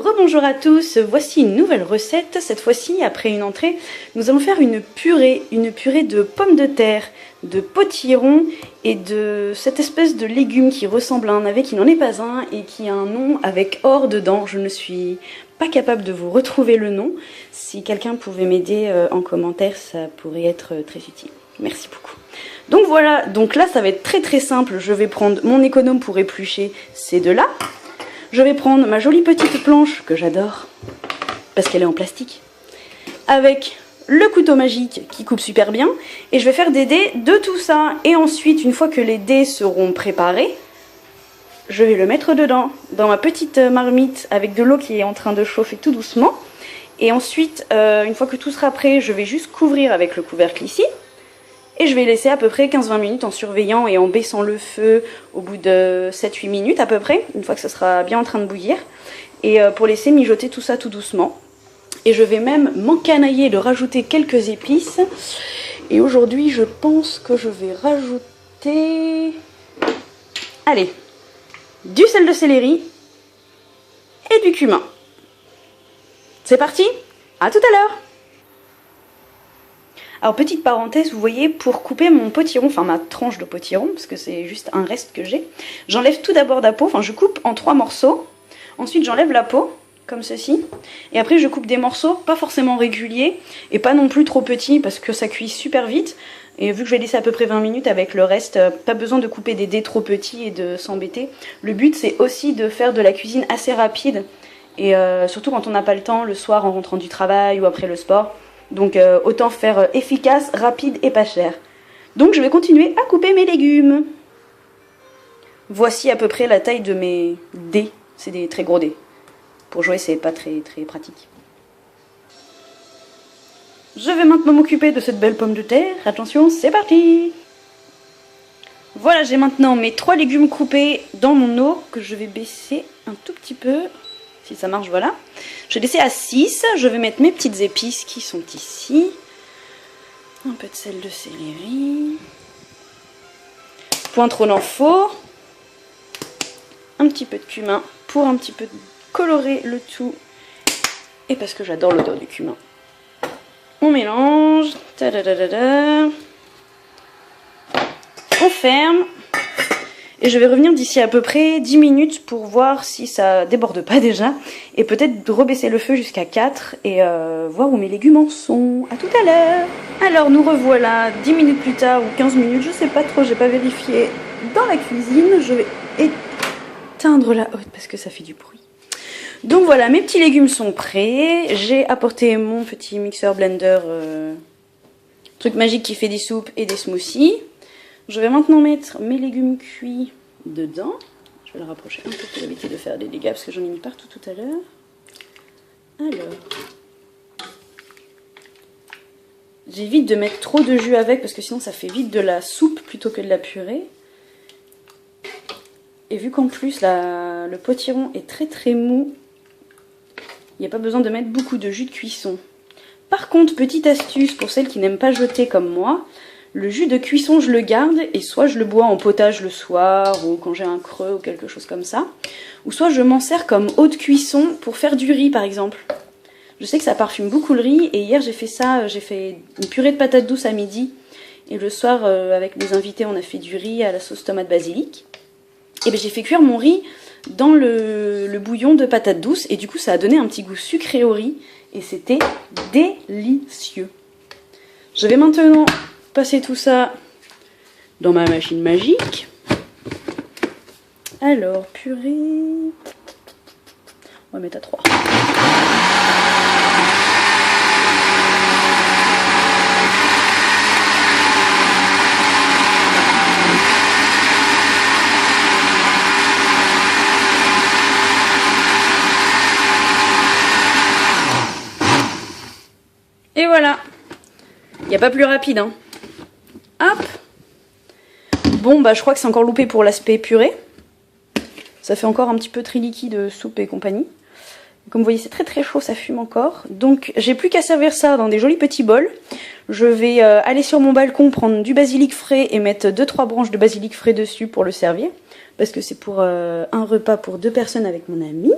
Rebonjour à tous, voici une nouvelle recette. Cette fois-ci, après une entrée, nous allons faire une purée de pommes de terre, de potiron et de cette espèce de légume qui ressemble à un navet qui n'en est pas un et qui a un nom avec or dedans. Je ne suis pas capable de vous retrouver le nom. Si quelqu'un pouvait m'aider en commentaire, ça pourrait être très utile. Merci beaucoup. Donc voilà, donc là ça va être très simple. Je vais prendre mon économe pour éplucher ces deux-là. Je vais prendre ma jolie petite planche que j'adore, parce qu'elle est en plastique, avec le couteau magique qui coupe super bien, et je vais faire des dés de tout ça. Et ensuite, une fois que les dés seront préparés, je vais le mettre dedans, dans ma petite marmite, avec de l'eau qui est en train de chauffer tout doucement. Et ensuite, une fois que tout sera prêt, je vais juste couvrir avec le couvercle ici. Et je vais laisser à peu près 15-20 minutes en surveillant et en baissant le feu au bout de 7-8 minutes à peu près, une fois que ça sera bien en train de bouillir. Et pour laisser mijoter tout ça tout doucement. Et je vais même m'encanailler de rajouter quelques épices. Et aujourd'hui, je pense que je vais rajouter... Allez, du sel de céleri et du cumin. C'est parti, à tout à l'heure! Alors petite parenthèse, vous voyez, pour couper mon potiron, enfin ma tranche de potiron, parce que c'est juste un reste que j'ai, j'enlève tout d'abord la peau, enfin je coupe en 3 morceaux, ensuite j'enlève la peau, comme ceci, et après je coupe des morceaux pas forcément réguliers, et pas non plus trop petits, parce que ça cuit super vite, et vu que je vais laisser à peu près 20 minutes avec le reste, pas besoin de couper des dés trop petits et de s'embêter. Le but c'est aussi de faire de la cuisine assez rapide, et surtout quand on n'a pas le temps, le soir en rentrant du travail ou après le sport. Donc autant faire efficace, rapide et pas cher. Donc je vais continuer à couper mes légumes. Voici à peu près la taille de mes dés. C'est des très gros dés. Pour jouer, c'est pas très pratique. Je vais maintenant m'occuper de cette belle pomme de terre. Attention, c'est parti! Voilà, j'ai maintenant mes 3 légumes coupés dans mon eau que je vais baisser un tout petit peu. Si ça marche, voilà. Je vais laisser à 6. Je vais mettre mes petites épices qui sont ici. Un peu de sel de céleri. Pointron en faux. Un petit peu de cumin pour un petit peu colorer le tout. Et parce que j'adore l'odeur du cumin. On mélange. Tadadadada. On ferme. Et je vais revenir d'ici à peu près 10 minutes pour voir si ça déborde pas déjà. Et peut-être rebaisser le feu jusqu'à 4 et voir où mes légumes en sont. A tout à l'heure. Alors nous revoilà 10 minutes plus tard ou 15 minutes, je sais pas trop, j'ai pas vérifié dans la cuisine. Je vais éteindre la hotte parce que ça fait du bruit. Donc voilà, mes petits légumes sont prêts. J'ai apporté mon petit mixeur blender, truc magique qui fait des soupes et des smoothies. Je vais maintenant mettre mes légumes cuits dedans. Je vais le rapprocher un peu pour éviter de faire des dégâts parce que j'en ai mis partout tout à l'heure. Alors, j'évite de mettre trop de jus avec parce que sinon ça fait vite de la soupe plutôt que de la purée. Et vu qu'en plus le potiron est très mou, il n'y a pas besoin de mettre beaucoup de jus de cuisson. Par contre, petite astuce pour celles qui n'aiment pas jeter comme moi, le jus de cuisson, je le garde et soit je le bois en potage le soir ou quand j'ai un creux ou quelque chose comme ça. Ou soit je m'en sers comme eau de cuisson pour faire du riz par exemple. Je sais que ça parfume beaucoup le riz et hier j'ai fait ça, j'ai fait une purée de patates douces à midi. Et le soir avec mes invités on a fait du riz à la sauce tomate basilic. Et bien j'ai fait cuire mon riz dans le bouillon de patates douces et du coup ça a donné un petit goût sucré au riz et c'était délicieux. Je vais maintenant passer tout ça dans ma machine magique. Alors, purée. On va mettre à 3. Et voilà. Il n'y a pas plus rapide, hein. Hop. Bon bah je crois que c'est encore loupé pour l'aspect purée. Ça fait encore un petit peu très liquide soupe et compagnie. Comme vous voyez c'est très chaud, ça fume encore. Donc j'ai plus qu'à servir ça dans des jolis petits bols. Je vais aller sur mon balcon prendre du basilic frais et mettre 2-3 branches de basilic frais dessus pour le servir. Parce que c'est pour un repas pour 2 personnes avec mon ami.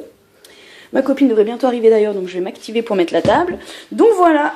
Ma copine devrait bientôt arriver d'ailleurs, donc je vais m'activer pour mettre la table. Donc voilà,